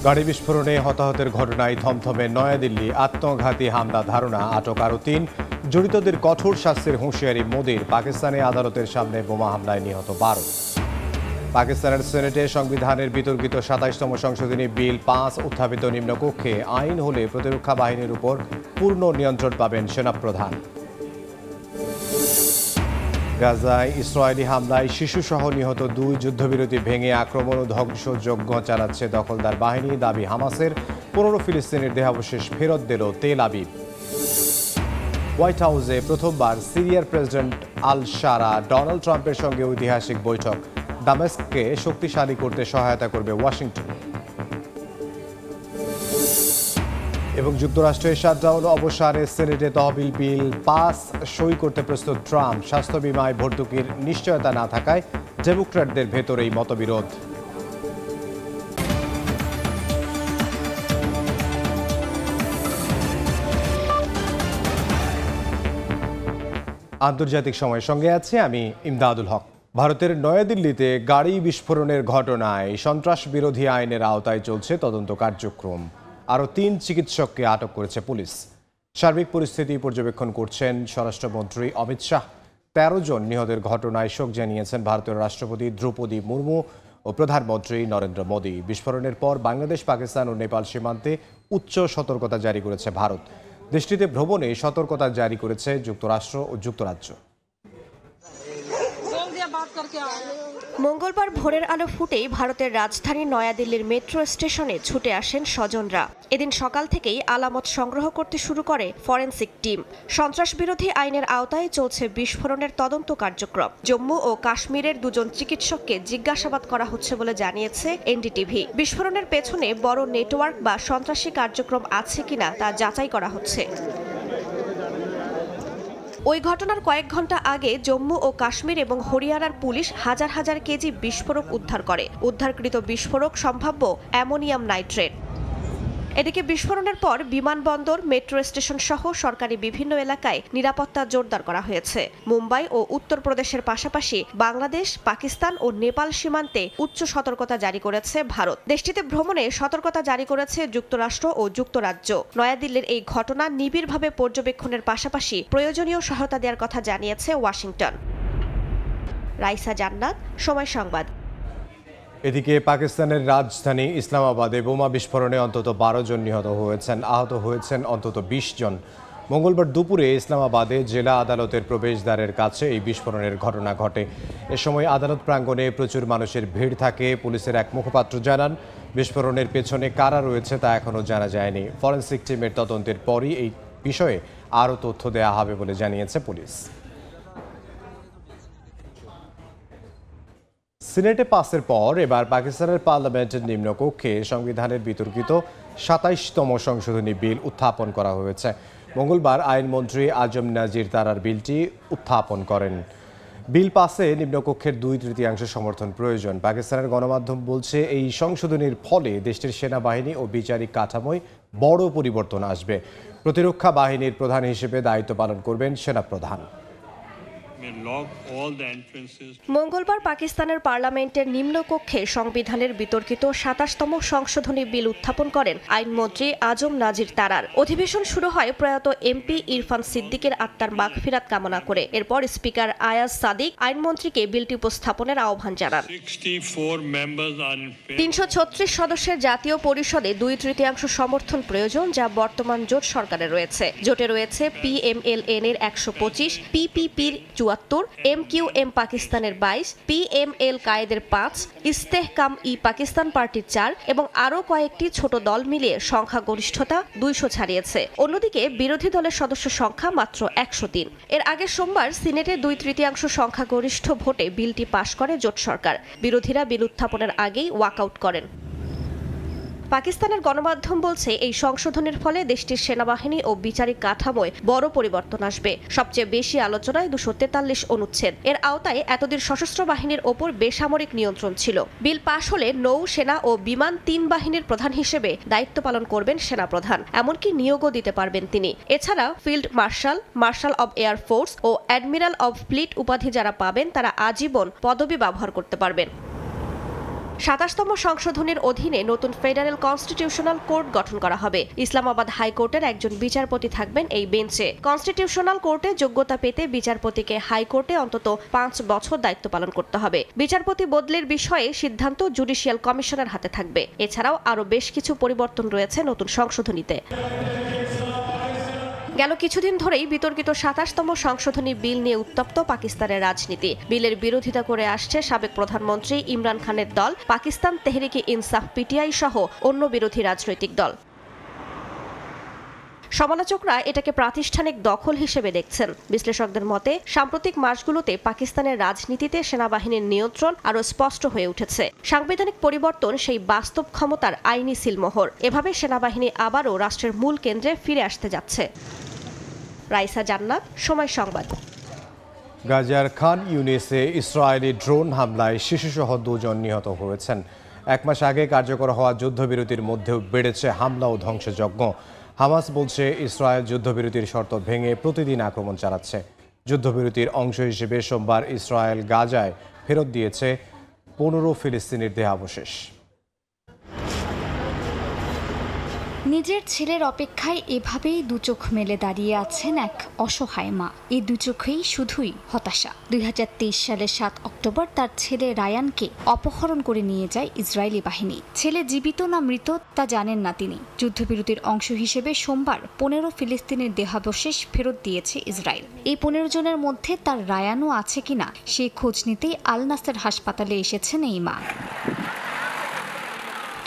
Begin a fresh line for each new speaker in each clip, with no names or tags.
গাড়ি বিস্ফোরণে হতাহতের ঘটনায় থমথমে নয়াদিল্লি। আত্মঘাতী হামলা ধারণা, আটক আরও ৩। জড়িতদের কঠোর শাস্তির হুঁশিয়ারি মোদির। পাকিস্তানে আদালতের সামনে বোমা হামলায় নিহত ১২। পাকিস্তানের সেনেটে সংবিধানের বিতর্কিত ২৭তম সংশোধনী বিল ৫ উত্থাপিত। নিম্নকক্ষে আইন হলে প্রতিরক্ষা বাহিনীর উপর পূর্ণ নিয়ন্ত্রণ পাবেন সেনাপ্রধান। গাজায় ইসরায়েলি হামলায় শিশুসহ নিহত ২। যুদ্ধবিরতি ভেঙে আক্রমণ ও ধ্বংসযজ্ঞ চালাচ্ছে দখলদার বাহিনী। দাবি হামাসের। ১৫ ফিলিস্তিনের দেহাবশেষ ফেরত দিল তেল আবিব। হোয়াইট হাউসে প্রথমবার সিরিয়ার প্রেসিডেন্ট আল শারা ডোনাল্ড ট্রাম্পের সঙ্গে ঐতিহাসিক বৈঠক। দামেস্ককে শক্তিশালী করতে সহায়তা করবে ওয়াশিংটন। এবং যুক্তরাষ্ট্রের শাটডাউন অবসানে সেনেটে তহবিল বিল ৫ সই করতে প্রস্তুত ট্রাম্প। স্বাস্থ্য বিমায় ভর্তুকির নিশ্চয়তা না থাকায় ডেমোক্র্যাটদের ভেতরেই মতবিরোধ। আন্তর্জাতিক সময়ের সঙ্গে আছে আমি ইমদাদুল হক। ভারতের নয়াদিল্লিতে গাড়ি বিস্ফোরণের ঘটনায় সন্ত্রাস বিরোধী আইনের আওতায় চলছে তদন্ত কার্যক্রম। আরও ৩ চিকিৎসককে আটক করেছে পুলিশ। সার্বিক পরিস্থিতি পর্যবেক্ষণ করছেন স্বরাষ্ট্রমন্ত্রী অমিত শাহ। ১৩ জন নিহতের ঘটনায় শোক জানিয়েছেন ভারতের রাষ্ট্রপতি দ্রৌপদী মুর্মু ও প্রধানমন্ত্রী নরেন্দ্র মোদী। বিস্ফোরণের পর বাংলাদেশ, পাকিস্তান ও নেপাল সীমান্তে উচ্চ সতর্কতা জারি করেছে ভারত। দেশটিতে ভ্রমণে সতর্কতা জারি করেছে যুক্তরাষ্ট্র ও যুক্তরাজ্য।
মঙ্গলবার ভোরের আলো ফুটেই ভারতের রাজধানী নয়াদিল্লির মেট্রো স্টেশনে ছুটে আসেন স্বজনরা। এদিন সকাল থেকেই আলামত সংগ্রহ করতে শুরু করে ফরেনসিক টিম। সন্ত্রাস বিরোধী আইনের আওতায় চলছে বিস্ফোরণের তদন্ত কার্যক্রম। জম্মু ও কাশ্মীরের ২ জন চিকিৎসককে জিজ্ঞাসাবাদ করা হচ্ছে বলে জানিয়েছে এনডিটিভি। বিস্ফোরণের পেছনে বড় নেটওয়ার্ক বা সন্ত্রাসী কার্যক্রম আছে কিনা তা যাচাই করা হচ্ছে। ওই ঘটনার কয়েক ঘন্টা আগে জম্মু ও কাশ্মীর এবং হরিয়ানার পুলিশ হাজার হাজার কেজি বিস্ফোরক উদ্ধার করে। উদ্ধারকৃত বিস্ফোরক সম্ভাব্য অ্যামোনিয়াম নাইট্রেট। এদিকে বিস্ফোরণের পর বিমানবন্দর, মেট্রো স্টেশন সহ সরকারি বিভিন্ন এলাকায় নিরাপত্তা জোরদার করা হয়েছে। মুম্বাই ও উত্তরপ্রদেশের পাশাপাশি বাংলাদেশ, পাকিস্তান ও নেপাল সীমান্তে উচ্চ সতর্কতা জারি করেছে ভারত। দেশটিতে ভ্রমণে সতর্কতা জারি করেছে যুক্তরাষ্ট্র ও যুক্তরাজ্য। নয়াদিল্লির এই ঘটনা নিবিড়ভাবে পর্যবেক্ষণের পাশাপাশি প্রয়োজনীয় সহায়তা দেওয়ার কথা জানিয়েছে ওয়াশিংটন। রাইসা জান্নাত, সময় সংবাদ।
এদিকে পাকিস্তানের রাজধানী ইসলামাবাদে বোমা বিস্ফোরণে অন্তত ১২ জন নিহত হয়েছেন। আহত হয়েছেন অন্তত ২০ জন। মঙ্গলবার দুপুরে ইসলামাবাদে জেলা আদালতের প্রবেশদ্বারের কাছে এই বিস্ফোরণের ঘটনা ঘটে। এ সময় আদালত প্রাঙ্গণে প্রচুর মানুষের ভিড় থাকে। পুলিশের এক মুখপাত্র জানান, বিস্ফোরণের পেছনে কারা রয়েছে তা এখনও জানা যায়নি। ফরেনসিক টিমের তদন্তের পরই এই বিষয়ে আরও তথ্য দেওয়া হবে বলে জানিয়েছে পুলিশ। সিনেটে পাসের পর এবার পাকিস্তানের পার্লামেন্টের নিম্নকক্ষে সংবিধানের বিতর্কিত ২৭তম সংশোধনী বিল উত্থাপন করা হয়েছে। মঙ্গলবার আইনমন্ত্রী আজম নাজির তারার বিলটি উত্থাপন করেন। বিল পাসে নিম্নকক্ষের ২/৩ সমর্থন প্রয়োজন। পাকিস্তানের গণমাধ্যম বলছে, এই সংশোধনীর ফলে দেশটির সেনাবাহিনী ও বিচারিক কাঠামোয় বড় পরিবর্তন আসবে। প্রতিরক্ষা বাহিনীর প্রধান হিসেবে দায়িত্ব পালন করবেন সেনাপ্রধান।
মঙ্গলবার পাকিস্তানের পার্লামেন্টের নিম্নকক্ষে সংবিধানের বিতর্কিত ২৭তম সংশোধনী বিল উত্থাপন করেন আইনমন্ত্রী আজম নাজির তারার। অধিবেশন শুরু হয় প্রয়াত এমপি ইরফান সিদ্দিকের আত্মার মাগফিরাত কামনা করে। এরপর স্পিকার আয়াজ সাদিক আইনমন্ত্রীকে বিলটি উপস্থাপনের আহ্বান জানান। ৩৩৬ সদস্যের জাতীয় পরিষদে ২/৩ সমর্থন প্রয়োজন, যা বর্তমান জোট সরকারে রয়েছে। জোটে রয়েছে PMLN এর ১২৫, PPPর ৭৪, MQM পাকিস্তানের ২২, PML কায়েদের ৫, ইস্তেহকাম ই পাকিস্তান পার্টির ৪ এবং আরও কয়েকটি ছোট দল মিলিয়ে সংখ্যাগরিষ্ঠতা ২০০ ছাড়িয়েছে। অন্যদিকে বিরোধী দলের সদস্য সংখ্যা মাত্র ১০৩। এর আগে সোমবার সিনেটে ২/৩ সংখ্যাগরিষ্ঠ ভোটে বিলটি পাশ করে জোট সরকার। বিরোধীরা বিল উত্থাপনের আগেই ওয়াকআউট করেন। পাকিস্তানের গণমাধ্যম বলছে, এই সংশোধনের ফলে দেশটির সেনাবাহিনী ও বিচারিক কাঠামোয় বড় পরিবর্তন আসবে। সবচেয়ে বেশি আলোচনায় ২৪৩ অনুচ্ছেদ। এর আওতায় এতদিন সশস্ত্র বাহিনীর ওপর বেসামরিক নিয়ন্ত্রণ ছিল। বিল পাশ হলে নৌ, সেনা ও বিমান ৩ বাহিনীর প্রধান হিসেবে দায়িত্ব পালন করবেন সেনাপ্রধান। এমনকি নিয়োগও দিতে পারবেন তিনি। এছাড়া field marshal, marshal of air force ও অ্যাডমিরাল অব ফ্লিট উপাধি যারা পাবেন তারা আজীবন পদবি ব্যবহার করতে পারবেন। ২৭তম সংশোধনীর অধীনে নতুন ফেডারেল কনস্টিটিউশনাল কোর্ট গঠন করা হবে। ইসলামাবাদ হাইকোর্টের একজন বিচারপতি থাকবেন এই বেঞ্চে। কনস্টিটিউশনাল কোর্টে যোগ্যতা পেতে বিচারপতিকে হাইকোর্টে অন্তত 5 বছর দায়িত্ব পালন করতে হবে। বিচারপতি বদলির বিষয়ে সিদ্ধান্ত জুডিশিয়াল কমিশনের হাতে থাকবে। এছাড়াও আরও বেশ কিছু পরিবর্তন রয়েছে নতুন সংশোধনীতে। গেল কিছুদিন ধরেই বিতর্কিত ২৭তম সংশোধনী বিল নিয়ে উত্তপ্ত পাকিস্তানের রাজনীতি। বিলের বিরোধিতা করে আসছে সাবেক প্রধানমন্ত্রী ইমরান খানের দল, পাকিস্তান তেহরিকে ইনসাফ পিটিআই সহ অন্য বিরোধী রাজনৈতিক দল। সমালোচকরা এটাকে প্রাতিষ্ঠানিক দখল হিসেবে দেখছেন। বিশ্লেষকদের মতে সাম্প্রতিক মাসগুলোতে পাকিস্তানের রাজনীতিতে সেনাবাহিনীর নিয়ন্ত্রণ আরও স্পষ্ট হয়ে উঠেছে। সাংবিধানিক পরিবর্তন সেই বাস্তব ক্ষমতার আইনি সিলমোহর। এভাবে সেনাবাহিনী আবারও রাষ্ট্রের মূল কেন্দ্রে ফিরে আসতে যাচ্ছে। রাইসা জান্নাত, সময় সংবাদ।
গাজার খান ইউনিসে ইসরায়েলি ড্রোন হামলায় শিশুসহ 2 জন নিহত হয়েছেন। 1 মাস আগে কার্যকর হওয়া যুদ্ধবিরতির মধ্যেও বেড়েছে হামলা ও ধ্বংসযজ্ঞ। হামাস বলছে ইসরায়েল যুদ্ধবিরতির শর্ত ভেঙে প্রতিদিন আক্রমণ চালাচ্ছে। যুদ্ধবিরতির অংশ হিসেবে সোমবার ইসরায়েল গাজায় ফেরত দিয়েছে 15 ফিলিস্তিনির দেহাবশেষ।
নিজের ছেলের অপেক্ষায় এভাবেই দুচোখ মেলে দাঁড়িয়ে আছেন এক অসহায় মা। এই দুচোখেই শুধুই হতাশা। 2023 সালের 7 অক্টোবর তার ছেলে রায়ানকে অপহরণ করে নিয়ে যায় ইসরায়েলি বাহিনী। ছেলে জীবিত না মৃত তা জানেন না তিনি। যুদ্ধবিরতির অংশ হিসেবে সোমবার 15 ফিলিস্তিনের দেহাবশেষ ফেরত দিয়েছে ইসরায়েল। এই 15 জনের মধ্যে তার রায়ানও আছে কিনা সেই খোঁজ নিতেই আল নাসের হাসপাতালে এসেছেন এই মা।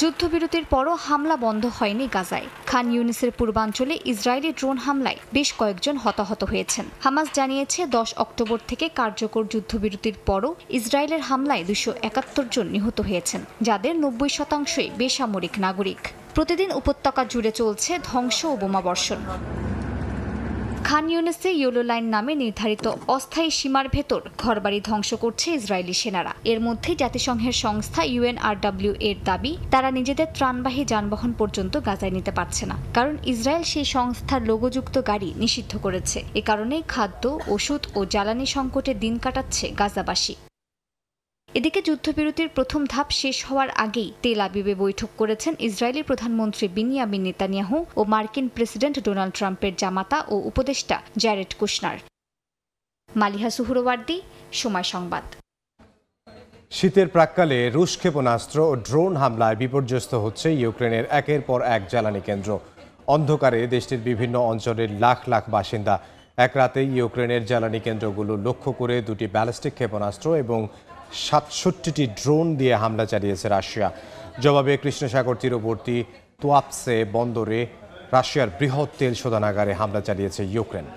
যুদ্ধবিরতির পরও হামলা বন্ধ হয়নি গাজায়। খান ইউনিসের পূর্বাঞ্চলে ইসরায়েলি ড্রোন হামলায় বেশ কয়েকজন হতাহত হয়েছেন। হামাস জানিয়েছে 10 অক্টোবর থেকে কার্যকর যুদ্ধবিরতির পরও ইসরায়েলের হামলায় 271 জন নিহত হয়েছেন, যাদের 90% বেসামরিক নাগরিক। প্রতিদিন উপত্যকা জুড়ে চলছে ধ্বংস ও বোমাবর্ষণ। খান ইউনিসে ইয়েলো লাইন নামে নির্ধারিত অস্থায়ী সীমার ভেতর ঘরবাড়ি ধ্বংস করছে ইসরায়েলি সেনারা। এর মধ্যে জাতিসংঘের সংস্থা UNRW এর দাবি, তারা নিজেদের ত্রাণবাহী যানবাহন পর্যন্ত গাজায় নিতে পারছে না, কারণ ইসরায়েল সেই সংস্থার লোগোযুক্ত গাড়ি নিষিদ্ধ করেছে। এ কারণেই খাদ্য, ওষুধ ও জ্বালানি সংকটে দিন কাটাচ্ছে গাজাবাসী। এদিকে যুদ্ধবিরতির প্রথম ধাপ শেষ হওয়ার আগেই তেল আবিবে বৈঠক করেছেন ইসরায়েলি প্রধানমন্ত্রী বিনিয়ামিন নেতানিয়াহু ও মার্কিন প্রেসিডেন্ট ডোনাল্ড ট্রাম্পের জামাতা ও উপদেষ্টা জ্যারেড কুশনার। মালিহা সুহরওয়ার্দী, সময় সংবাদ।
শীতের প্রাক্কালে রুশ ক্ষেপণাস্ত্র ও ড্রোন হামলায় বিপর্যস্ত হচ্ছে ইউক্রেনের একের পর এক জ্বালানি কেন্দ্র। অন্ধকারে দেশটির বিভিন্ন অঞ্চলের লাখ লাখ বাসিন্দা। এক রাতেই ইউক্রেনের জ্বালানি কেন্দ্রগুলো লক্ষ্য করে 2টি ব্যালিস্টিক ক্ষেপণাস্ত্র এবং 67টি ড্রোন দিয়ে হামলা চালিয়েছে রাশিয়া। জবাবে কৃষ্ণসাগর তীরবর্তী তুয়াপসে বন্দরে রাশিয়ার বৃহৎ তেল শোধনাগারে হামলা চালিয়েছে ইউক্রেন।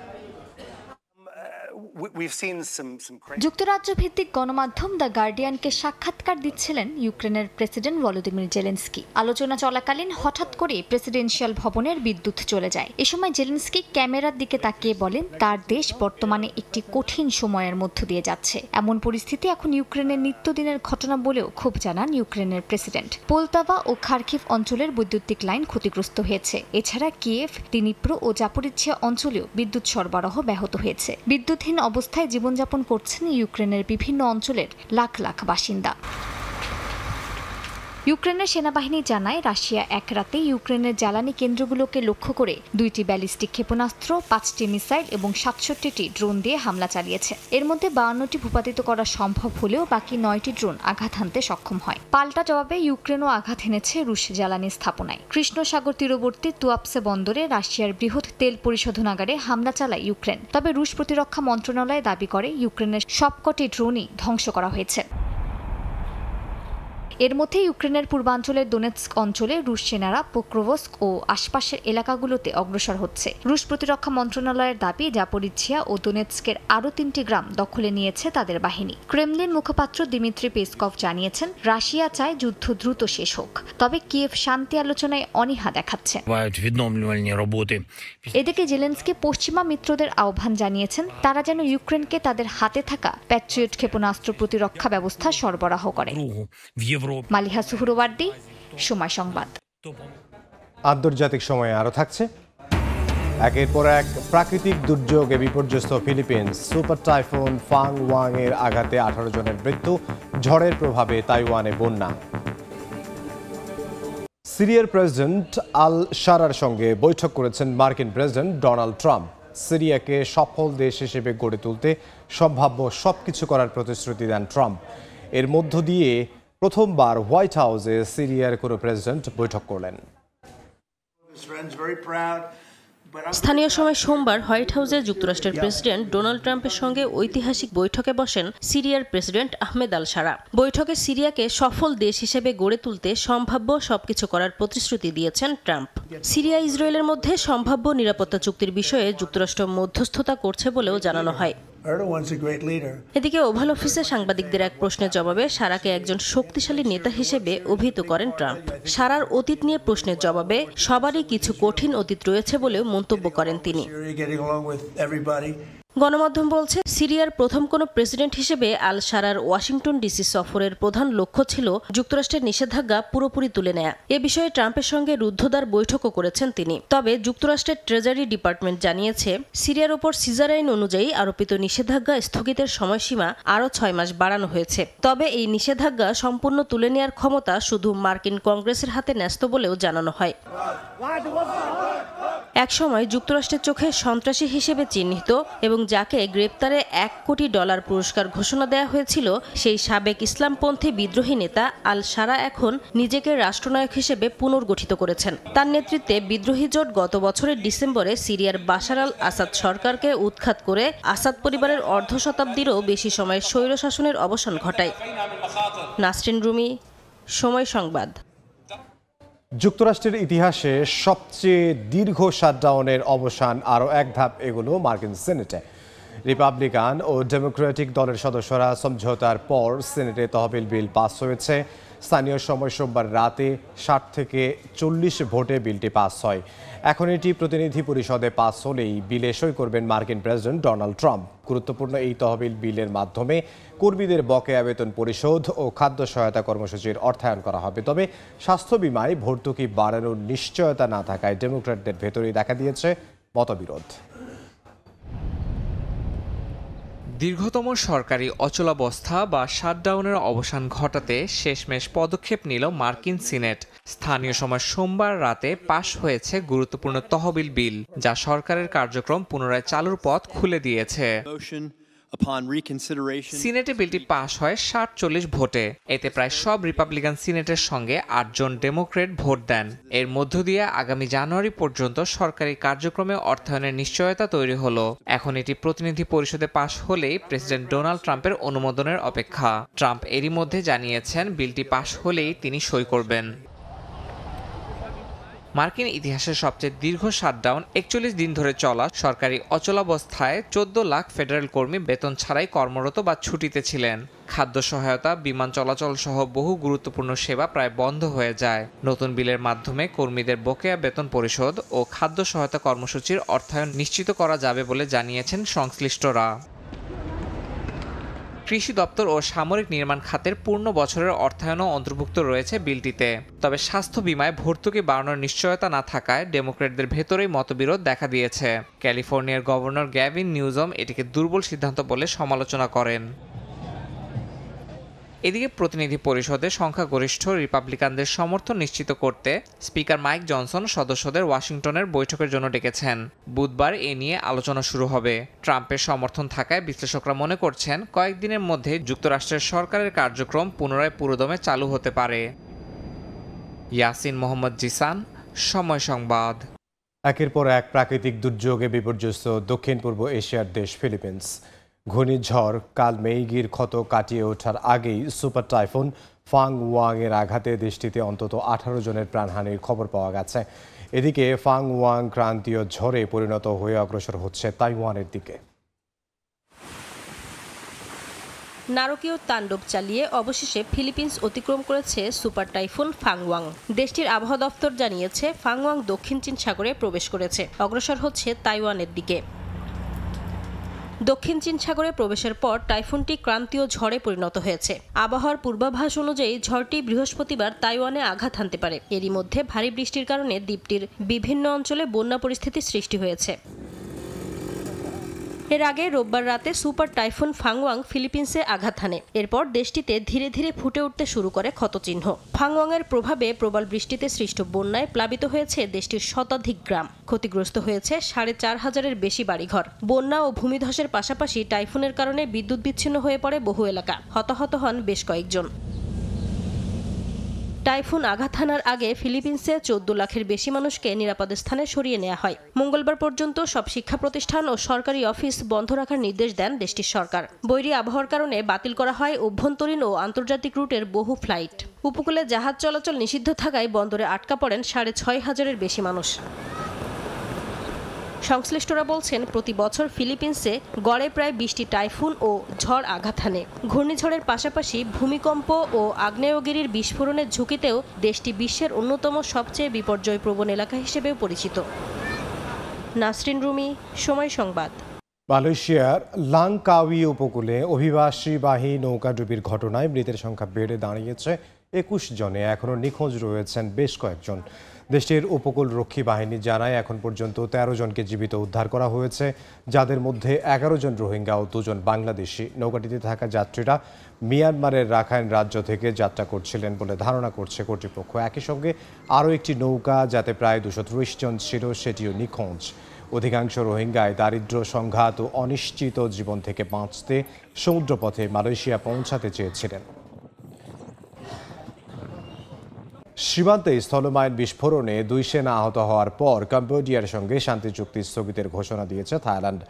যুক্তরাজ্য ভিত্তিক গণমাধ্যম দ্য গার্ডিয়ানকে সাক্ষাৎকার দিচ্ছিলেন ইউক্রেনের প্রেসিডেন্ট ভলোদিমির জেলেনস্কি। আলোচনা চলাকালীন হঠাৎ করে প্রেসিডেন্সিয়াল ভবনের বিদ্যুৎ চলে যায়। এ সময় জেলেনস্কি ক্যামেরার দিকে তাকিয়ে বলেন, তার দেশ বর্তমানে একটি কঠিন সময়ের মধ্য দিয়ে যাচ্ছে। এমন পরিস্থিতি এখন ইউক্রেনের নিত্যদিনের ঘটনা বলেও ক্ষোভ জানান ইউক্রেনের প্রেসিডেন্ট। পোলতাভা ও খার্কিভ অঞ্চলের বৈদ্যুতিক লাইন ক্ষতিগ্রস্ত হয়েছে। এছাড়া কিয়েভ, দিনিপ্রো ও জাপোরিজ্জিয়া অঞ্চলেও বিদ্যুৎ সরবরাহ ব্যাহত হয়েছে। বিদ্যুৎহীন অবস্থায় জীবনযাপন করছেন ইউক্রেনের বিভিন্ন অঞ্চলের লাখ লাখ বাসিন্দা। ইউক্রেনের সেনাবাহিনী জানায়, রাশিয়া এক রাতে ইউক্রেনের জ্বালানি কেন্দ্রগুলোকে লক্ষ্য করে 2টি ব্যালিস্টিক ক্ষেপণাস্ত্র, 5টি মিসাইল এবং 67টি ড্রোন দিয়ে হামলা চালিয়েছে। এর মধ্যে 52টি ভূপাতিত করা সম্ভব হলেও বাকি 9টি ড্রোন আঘাত হানতে সক্ষম হয়। পাল্টা জবাবে ইউক্রেনও আঘাত হেনেছে রুশ জ্বালানি স্থাপনায়। কৃষ্ণসাগর তীরবর্তী তুয়াপসে বন্দরে রাশিয়ার বৃহৎ তেল পরিশোধনাগারে হামলা চালায় ইউক্রেন। তবে রুশ প্রতিরক্ষা মন্ত্রণালয় দাবি করে ইউক্রেনের সবকটি ড্রোনই ধ্বংস করা হয়েছে। এর মধ্যে ইউক্রেনের পূর্বাঞ্চলের দোনেৎস্ক অঞ্চলে রুশ সেনারা পোক্রোভস্ক ও আশপাশের এলাকাগুলোতে অগ্রসর হচ্ছে। রুশ প্রতিরক্ষা মন্ত্রণালয়ের দাবি, জাপোরিজ্জিয়া ও দোনেৎস্কের আরও 3টি গ্রাম দখলে নিয়েছে তাদের বাহিনী। ক্রেমলিন মুখপাত্র দিমিত্রি পেসকভ জানিয়েছেন, রাশিয়া চায় যুদ্ধ দ্রুত শেষ হোক, তবে কিয়েভ শান্তি আলোচনায় অনীহা দেখাচ্ছে। এদিকে জেলেনস্কি পশ্চিমা মিত্রদের আহ্বান জানিয়েছেন, তারা যেন ইউক্রেনকে তাদের হাতে থাকা প্যাট্রিয়ট ক্ষেপণাস্ত্র প্রতিরক্ষা ব্যবস্থা সরবরাহ করে। মালিহা সুহরওয়ার্দী, সময় সংবাদ।
আন্তর্জাতিক সময়ে আরও থাকছে। একের পর এক প্রাকৃতিক দুর্যোগে বিপর্যস্ত ফিলিপিন্স। সুপার টাইফুন ফাং ওয়াং এর আঘাতে 18 জনের মৃত্যু। ঝড়ের প্রভাবে তাইওয়ানে বন্যা। সিরিয়ার প্রেসিডেন্ট আল শারার সঙ্গে বৈঠক করেছেন মার্কিন প্রেসিডেন্ট ডোনাল্ড ট্রাম্প। সিরিয়াকে সফল দেশ হিসেবে গড়ে তুলতে সম্ভাব্য সবকিছু করার প্রতিশ্রুতি দেন ট্রাম্প। এর মধ্য দিয়ে প্রথমবার হোয়াইট হাউসে সিরিয়ার কোনো প্রেসিডেন্ট বৈঠক করলেন।
স্থানীয় সময় সোমবার হোয়াইট হাউসে যুক্তরাষ্ট্রের প্রেসিডেন্ট ডোনাল্ড ট্রাম্পের সঙ্গে ঐতিহাসিক বৈঠকে বসেন সিরিয়ার প্রেসিডেন্ট আহমেদ আল শারা। বৈঠকে সিরিয়াকে সফল দেশ হিসেবে গড়ে তুলতে সম্ভাব্য সবকিছু করার প্রতিশ্রুতি দিয়েছেন ট্রাম্প। সিরিয়া ইসরায়েলের মধ্যে সম্ভাব্য নিরাপত্তা চুক্তির বিষয়ে যুক্তরাষ্ট্র মধ্যস্থতা করছে বলেও জানানো হয়। এদিকে ওভাল অফিসে সাংবাদিকদের এক প্রশ্নের জবাবে শারাকে একজন শক্তিশালী নেতা হিসেবে অভিহিত করেন ট্রাম্প। শারার অতীত নিয়ে প্রশ্নের জবাবে সবারই কিছু কঠিন অতীত রয়েছে বলেও মন্তব্য করেন তিনি। গণমাধ্যম বলছে সিরিয়ার প্রথম কোনো প্রেসিডেন্ট হিসেবে আল শারার ওয়াশিংটন ডিসি সফরের প্রধান লক্ষ্য ছিল যুক্তরাষ্ট্রের নিষেধাজ্ঞা পুরোপুরি তুলে নেয়া। এ বিষয়ে ট্রাম্পের সঙ্গে রুদ্ধদ্বার বৈঠকও করেছেন তিনি। তবে যুক্তরাষ্ট্রের ট্রেজারি ডিপার্টমেন্ট জানিয়েছে সিরিয়ার ওপর সিজার আইন অনুযায়ী আরোপিত নিষেধাজ্ঞা স্থগিতের সময়সীমা আরও 6 মাস বাড়ানো হয়েছে। তবে এই নিষেধাজ্ঞা সম্পূর্ণ তুলে নেওয়ার ক্ষমতা শুধু মার্কিন কংগ্রেসের হাতে ন্যস্ত বলেও জানানো হয়। একসময় যুক্তরাষ্ট্রের চোখে সন্ত্রাসী হিসেবে চিহ্নিত এবং যাকে গ্রেপ্তারে $1 কোটি পুরস্কার ঘোষণা দেওয়া হয়েছিল, সেই সাবেক ইসলামপন্থী বিদ্রোহী নেতা আল শারা এখন নিজেকে রাষ্ট্রনায়ক হিসেবে পুনর্গঠিত করেছেন। তার নেতৃত্বে বিদ্রোহী জোট গত বছরের ডিসেম্বরে সিরিয়ার বাশার আল আসাদ সরকারকে উৎখাত করে আসাদ পরিবারের অর্ধ শতাব্দীরও বেশি সময়ের স্বৈরশাসনের অবসান ঘটায়। নাসরিন রুমি, সময় সংবাদ।
যুক্তরাষ্ট্রের ইতিহাসে সবচেয়ে দীর্ঘ শাটডাউনের অবসান আরও এক ধাপ এগোলো মার্কিন সিনেটে। রিপাবলিকান ও ডেমোক্রেটিক দলের সদস্যরা সমঝোতার পর সিনেটে তহবিল বিল পাস হয়েছে। স্থানীয় সময় সোমবার রাতে 60 থেকে 40 ভোটে বিলটি পাস হয়। এখন এটি প্রতিনিধি পরিষদে পাস হলেই বিলে সই করবেন মার্কিন প্রেসিডেন্ট ডোনাল্ড ট্রাম্প। গুরুত্বপূর্ণ এই তহবিল বিলের মাধ্যমে কর্মীদের বকেয়া বেতন পরিশোধ ও খাদ্য সহায়তা কর্মসূচির অর্থায়ন করা হবে। তবে স্বাস্থ্য বিমায় ভর্তুকি বাড়ানোর নিশ্চয়তা না থাকায় ডেমোক্র্যাটদের ভেতরেই দেখা দিয়েছে মতবিরোধ।
দীর্ঘতম সরকারি অচলাবস্থা বা শাটডাউনের অবসান ঘটাতে শেষমেশ পদক্ষেপ নিল মার্কিন সিনেট। স্থানীয় সময় সোমবার রাতে পাশ হয়েছে গুরুত্বপূর্ণ তহবিল বিল, যা সরকারের কার্যক্রম পুনরায় চালুর পথ খুলে দিয়েছে। সিনেটে বিলটি পাশ হয় 60-40 ভোটে। এতে প্রায় সব রিপাবলিকান সিনেটের সঙ্গে 8 জন ডেমোক্রেট ভোট দেন। এর মধ্য দিয়ে আগামী জানুয়ারি পর্যন্ত সরকারি কার্যক্রমে অর্থায়নের নিশ্চয়তা তৈরি হলো। এখন এটি প্রতিনিধি পরিষদে পাশ হলেই প্রেসিডেন্ট ডোনাল্ড ট্রাম্পের অনুমোদনের অপেক্ষা। ট্রাম্প এরই মধ্যে জানিয়েছেন বিলটি পাশ হলেই তিনি সই করবেন। মার্কিন ইতিহাসের সবচেয়ে দীর্ঘ শাটডাউন 41 দিন ধরে চলা সরকারি অচলাবস্থায় 14 লাখ ফেডারেল কর্মী বেতন ছাড়াই কর্মরত বা ছুটিতে ছিলেন। খাদ্য সহায়তা, বিমান চলাচল সহ বহু গুরুত্বপূর্ণ সেবা প্রায় বন্ধ হয়ে যায়। নতুন বিলের মাধ্যমে কর্মীদের বকেয়া বেতন পরিশোধ ও খাদ্য সহায়তা কর্মসূচির অর্থায়ন নিশ্চিত করা যাবে বলে জানিয়েছেন সংশ্লিষ্টরা। কৃষি দপ্তর ও সামরিক নির্মাণ খাতের পূর্ণ বছরের অর্থায়নও অন্তর্ভুক্ত রয়েছে বিলটিতে। তবে স্বাস্থ্য বিমায় ভর্তুকি বাড়ানোর নিশ্চয়তা না থাকায় ডেমোক্র্যাটদের ভেতরেই মতবিরোধ দেখা দিয়েছে। ক্যালিফোর্নিয়ার গভর্নর গ্যাভিন নিউজম এটিকে দুর্বল সিদ্ধান্ত বলে সমালোচনা করেন। এদিকে প্রতিনিধি পরিষদে সংখ্যাগরিষ্ঠ রিপাবলিকানদের সমর্থন নিশ্চিত করতে স্পিকার মাইক জনসন সদস্যদের ওয়াশিংটনের বৈঠকের জন্য ডেকেছেন। বুধবার এ নিয়ে আলোচনা শুরু হবে। ট্রাম্পের সমর্থন থাকায় বিশ্লেষকরা মনে করছেন কয়েকদিনের মধ্যে যুক্তরাষ্ট্রের সরকারের কার্যক্রম পুনরায় পুরোদমে চালু হতে পারে। ইয়াসিন মোহাম্মদ জিসান, সময় সংবাদ।
একের পর এক প্রাকৃতিক দুর্যোগে বিপর্যস্ত দক্ষিণ পূর্ব এশিয়ার দেশ ফিলিপিন্স। ঘূর্ণিঝড় কালমেইগির ক্ষত কাটিয়ে ওঠার আগেই সুপার টাইফুন ফাং ওয়াংয়ের আঘাতে দেশটিতে অন্তত 18 জনের প্রাণহানির খবর পাওয়া গেছে। এদিকে ফাং ওয়াং ক্রান্তীয় ঝড়ে পরিণত হয়ে অগ্রসর হচ্ছে তাইওয়ানের দিকে।
নারকীয় তাণ্ডব চালিয়ে অবশেষে ফিলিপিন্স অতিক্রম করেছে সুপার টাইফুন ফাংওয়াং। দেশটির আবহাওয়া দপ্তর জানিয়েছে ফাংওয়াং দক্ষিণ চীন সাগরে প্রবেশ করেছে, অগ্রসর হচ্ছে তাইওয়ানের দিকে। দক্ষিণ চীন সাগরে প্রবেশের পর টাইফুনটি ক্রান্তীয় ঝড়ে পরিণত হয়েছে। আবহাওয়ার পূর্বাভাস অনুযায়ী ঝড়টি বৃহস্পতিবার তাইওয়ানে আঘাত হানতে পারে। এরই মধ্যে ভারী বৃষ্টির কারণে দ্বীপটির বিভিন্ন অঞ্চলে বন্যা পরিস্থিতির সৃষ্টি হয়েছে। এর আগে রোববার রাতে সুপার টাইফুন ফাংওয়াং ফিলিপিন্সে আঘাত হানে। এরপর দেশটিতে ধীরে ধীরে ফুটে উঠতে শুরু করে ক্ষতচিহ্ন। ফাংওয়াংয়ের প্রভাবে প্রবল বৃষ্টিতে সৃষ্ট বন্যায় প্লাবিত হয়েছে দেশটির শতাধিক গ্রাম। ক্ষতিগ্রস্ত হয়েছে 4,500-এর বেশি বাড়িঘর। বন্যা ও ভূমিধসের পাশাপাশি টাইফুনের কারণে বিদ্যুৎ বিচ্ছিন্ন হয়ে পড়ে বহু এলাকা। হতাহত হন বেশ কয়েকজন। টাইফুন আঘাত হানার আগে ফিলিপিন্সে 14 লাখের বেশি মানুষকে নিরাপদ স্থানে সরিয়ে নেওয়া হয়। মঙ্গলবার পর্যন্ত সব শিক্ষা প্রতিষ্ঠান ও সরকারি অফিস বন্ধ রাখার নির্দেশ দেন দেশটির সরকার। বৈরী আবহাওয়ার কারণে বাতিল করা হয় অভ্যন্তরীণ ও আন্তর্জাতিক রুটের বহু ফ্লাইট। উপকূলে জাহাজ চলাচল নিষিদ্ধ থাকায় বন্দরে আটকা পড়েন 6,500-এর বেশি মানুষ। সংশ্লিষ্টরা বলছেন, প্রতি বছর ফিলিপিন্সে গড়ে প্রায় 20টি টাইফুন ও ঝড় আঘাত হানে। ঘূর্ণিঝড়ের পাশাপাশি ভূমিকম্প ও আগ্নেয়গিরির বিস্ফোরণের ঝুঁকিতেও দেশটি বিশ্বের অন্যতম সবচেয়ে বিপর্যয়প্রবণ এলাকা হিসেবেও পরিচিত। নাসরিন রুমি, সময় সংবাদ।
মালয়েশিয়ার লাংকাউই উপকূলে অভিবাসীবাহী নৌকাডুবির ঘটনায় মৃতের সংখ্যা বেড়ে দাঁড়িয়েছে 21 জনে। এখনও নিখোঁজ রয়েছেন বেশ কয়েকজন। দেশটির উপকূল রক্ষী বাহিনী জানায় এখন পর্যন্ত 13 জনকে জীবিত উদ্ধার করা হয়েছে, যাদের মধ্যে 11 জন রোহিঙ্গা ও 2 জন বাংলাদেশি। নৌকাটিতে থাকা যাত্রীরা মিয়ানমারের রাখাইন রাজ্য থেকে যাত্রা করছিলেন বলে ধারণা করছে কর্তৃপক্ষ। একই সঙ্গে আরও একটি নৌকা যাতে প্রায় 230 জন ছিল সেটিও নিখোঁজ। অধিকাংশ রোহিঙ্গায় দারিদ্র্য, সংঘাত ও অনিশ্চিত জীবন থেকে বাঁচতে সমুদ্রপথে মালয়েশিয়া পৌঁছাতে চেয়েছিলেন। সীমান্তে স্থলমাইন বিস্ফোরণে 2 সেনা আহত হওয়ার পর কম্বোডিয়ার সঙ্গে শান্তি চুক্তি স্থগিতের ঘোষণা দিয়েছে থাইল্যান্ড।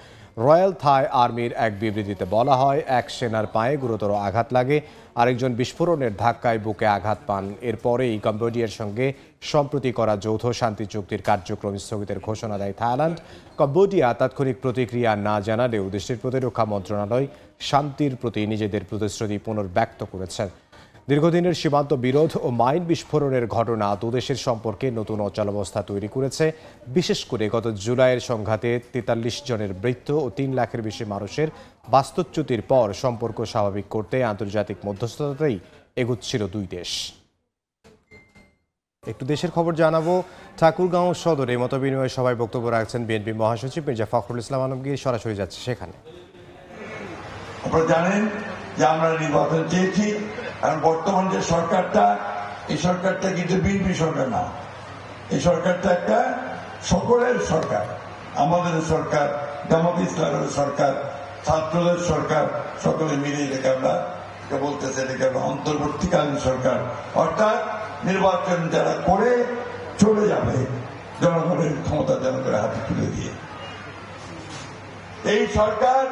রয়্যাল থাই আর্মির এক বিবৃতিতে বলা হয়, এক সেনার পায়ে গুরুতর আঘাত লাগে, আরেকজন বিস্ফোরণের ধাক্কায় বুকে আঘাত পান। এরপরেই কম্বোডিয়ার সঙ্গে সম্প্রতি করা যৌথ শান্তি চুক্তির কার্যক্রম স্থগিতের ঘোষণা দেয় থাইল্যান্ড। কম্বোডিয়া তাৎক্ষণিক প্রতিক্রিয়া না জানালেও দেশটির প্রতিরক্ষা মন্ত্রণালয় শান্তির প্রতি নিজেদের প্রতিশ্রুতি পুনর্ব্যক্ত করেছে। দীর্ঘদিনের সীমান্ত বিরোধ ও মাইন বিস্ফোরণের ঘটনা দুদেশের সম্পর্কে নতুন অচলাবস্থা তৈরি করেছে। বিশেষ করে গত জুলাইয়ের সংঘাতে 43 জনের মৃত্যু ও 3 লাখের বেশি মানুষের বাস্তুচ্যুতির পর সম্পর্ক স্বাভাবিক করতে আন্তর্জাতিক মধ্যস্থতাতেই এগুচ্ছিল দুই দেশ। একটু দেশের খবর জানাবো। ঠাকুরগাঁও সদরে মতবিনিময় সভায় বক্তব্য রাখছেন বিএনপি মহাসচিব মির্জা ফখরুল ইসলাম আলমগীর। সরাসরি যাচ্ছে সেখানে।
আপনারা জানেন যে আমরা নির্বাচন চেয়েছি, কারণ বর্তমান যে সরকারটা, এই সরকারটা কিন্তু বিএনপি সরকার না। এই সরকারটা একটা সকলের সরকার, আমাদের সরকার, জামাত ইসলামের সরকার, ছাত্রদের সরকার, সকলে মিলে এটাকে আমরা বলতেছে এটাকে আমরা অন্তর্বর্তীকালীন সরকার। অর্থাৎ নির্বাচন যারা করে চলে যাবে জনগণের ক্ষমতা জনগণের হাতে তুলে দিয়ে। এই সরকার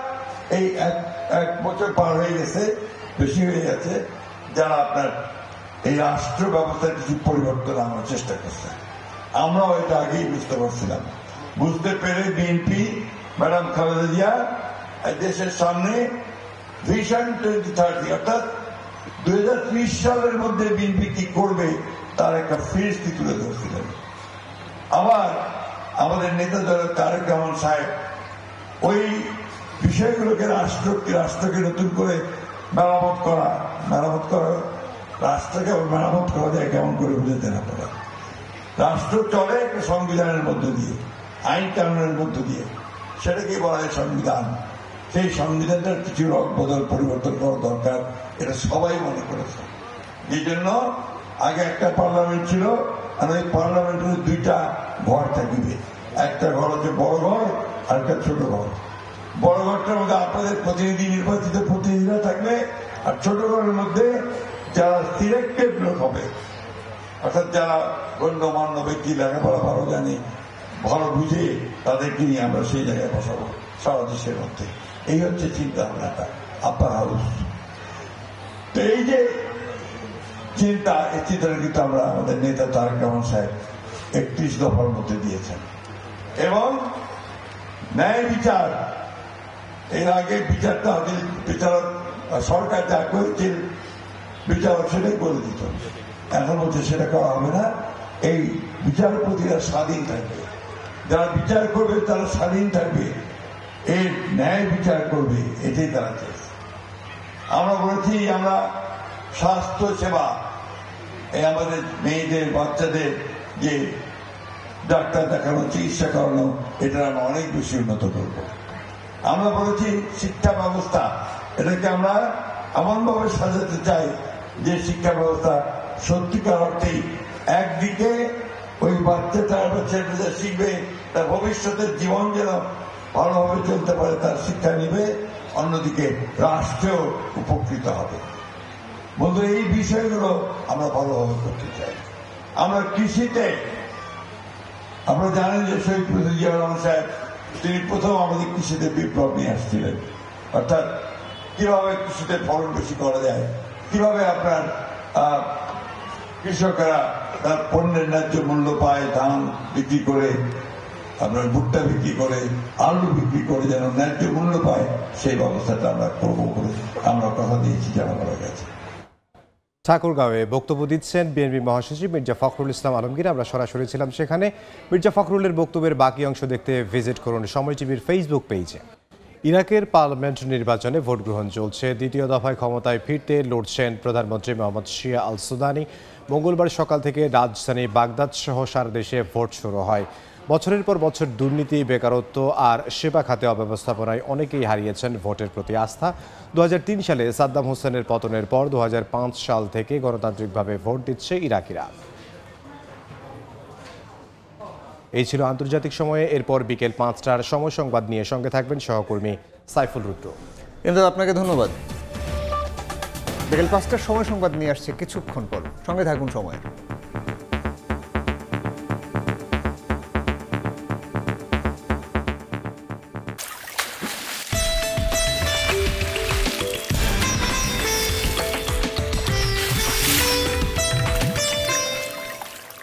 এই এক বছর পার হয়ে গেছে, বেশি হয়ে গেছে, যারা আপনার এই রাষ্ট্র ব্যবস্থার কিছু পরিবর্তন আনার চেষ্টা করছে। আমরাও এটা আগেই বুঝতে পারছিলাম। বুঝতে পেরে বিএনপি ম্যাডাম খালেদা জিয়া দেশের সামনে ভিশন 2030 অর্থাৎ 2030 সালের মধ্যে বিএনপি কি করবে তার একটা ফিরিস্তি তুলে ধরছিলেন। আবার আমাদের নেতা দলের তারেক রহমান সাহেব ওই বিষয়গুলোকে রাষ্ট্রকে নতুন করে মেরামত করা রাষ্ট্রকে মেরামত করা যায় কেমন করে বুঝতে না পারা। রাষ্ট্র চলে একটা সংবিধানের মধ্য দিয়ে, আইন কানুনের মধ্য দিয়ে, সেটাকে বলা হয় সংবিধান। সেই সংবিধানটার কিছু বদল পরিবর্তন করা দরকার, এটা সবাই মনে করেছে। এই জন্য আগে একটা পার্লামেন্ট ছিল, আর ওই পার্লামেন্টের 2টা ঘর থাকবে। একটা ঘর হচ্ছে বড় ঘর, আর একটা ছোট ঘর। বড় ঘরটার মধ্যে আপনাদের প্রতিনিধি, নির্বাচিত প্রতিনিধিরা থাকবে, আর ছোট ঘরের মধ্যে যারা সিলেক্টেড লোক হবে, অর্থাৎ যারা গণ্যমান্য ব্যক্তি, লেখাপড়া ভালো জানে, ভালো বুঝে, তাদেরকে নিয়ে আমরা সেই জায়গায় বসাবো সারা দেশের মধ্যে। এই হচ্ছে চিন্তা ভাবনাটা আপার হাউস। তো এই যে চিন্তা, এই চিন্তাটা কিন্তু আমরা আমাদের নেতা তারেক রহমান সাহেব 31 দফার মধ্যে দিয়েছেন। এবং ন্যায় বিচার, এর আগে বিচারটা বিচারক সরকার যা করেছে বিচারক সেটাই করে দিত, এখন হচ্ছে সেটা করা হবে না। এই বিচারপতিরা স্বাধীন থাকবে, যারা বিচার করবে তারা স্বাধীন থাকবে, এর ন্যায় বিচার করবে, এটাই তারা চেয়েছে। আমরা বলেছি আমরা স্বাস্থ্য সেবা, এই আমাদের মেয়েদের, বাচ্চাদের যে ডাক্তার দেখানো, চিকিৎসা করানো, এটা আমরা অনেক বেশি উন্নত করবো। আমরা বলেছি শিক্ষা ব্যবস্থা, এটাকে আমরা এমনভাবে সাজাতে চাই যে শিক্ষা ব্যবস্থা সত্যিকার অর্থেই একদিকে ওই বাচ্চাটা বা ছেলেটা শিখবে, তার ভবিষ্যতের জীবন যেন ভালোভাবে চলতে পারে, তার শিক্ষা নিবে, অন্যদিকে রাষ্ট্রেও উপকৃত হবে। বন্ধু, এই বিষয়গুলো আমরা ভালোভাবে করতে চাই। আমরা কৃষিতে, আমরা জানেন যে শহীদ প্রেসিডেন্ট জিয়া রহমান সাহেব তিনি প্রথম আমাদের কৃষিতে বিপ্লব নিয়ে আসছিলেন, অর্থাৎ কিভাবে কৃষিতে ফলন বেশি করা যায়, কিভাবে আপনার কৃষকেরা তার পণ্যের ন্যায্য মূল্য পায়, ধান বিক্রি করে, আপনার ভুট্টা বিক্রি করে, আলু বিক্রি করে যেন ন্যায্য মূল্য পায়, সেই ব্যবস্থাটা আমরা করবো বলে আমরা কথা দিয়েছি জানা করা গেছে।
ঠাকুরগাঁওয়ে বক্তব্য দিচ্ছেন বিএনপি মহাসচিব মির্জা ফখরুল ইসলাম আলমগীর। আমরা সরাসরি ছিলাম সেখানে। মির্জা ফখরুলের বক্তব্যের বাকি অংশ দেখতে ভিজিট করুন সময় টিভির ফেসবুক পেজে। ইরাকের পার্লামেন্ট নির্বাচনে ভোট গ্রহণ চলছে। দ্বিতীয় দফায় ক্ষমতায় ফিরতে লড়ছেন প্রধানমন্ত্রী মোহাম্মদ শিয়া আল সুদানি। মঙ্গলবার সকাল থেকে রাজধানী বাগদাদ সহ সারা দেশে ভোট শুরু হয়। বছরের পর বছর দুর্নীতি, বেকারত্ব আর সেবা খাতে অব্যবস্থাপনায় অনেকেই হারিয়েছেন ভোটের প্রতি আস্থা। 2003 সালে সাদ্দাম হোসেনের পতনের পর 2005 সাল থেকে গণতান্ত্রিকভাবে ভোট দিচ্ছে ইরাকিরা। এই ছিল আন্তর্জাতিক সময়ে। এরপর বিকেল 5টার সময় সংবাদ নিয়ে সঙ্গে থাকবেন সহকর্মী সাইফুল রুদ্র।
আপনাকে ধন্যবাদ। বিকেল 5টার সময় সংবাদ নিয়ে আসছে কিছুক্ষণ পর, সঙ্গে থাকুন সময়ের।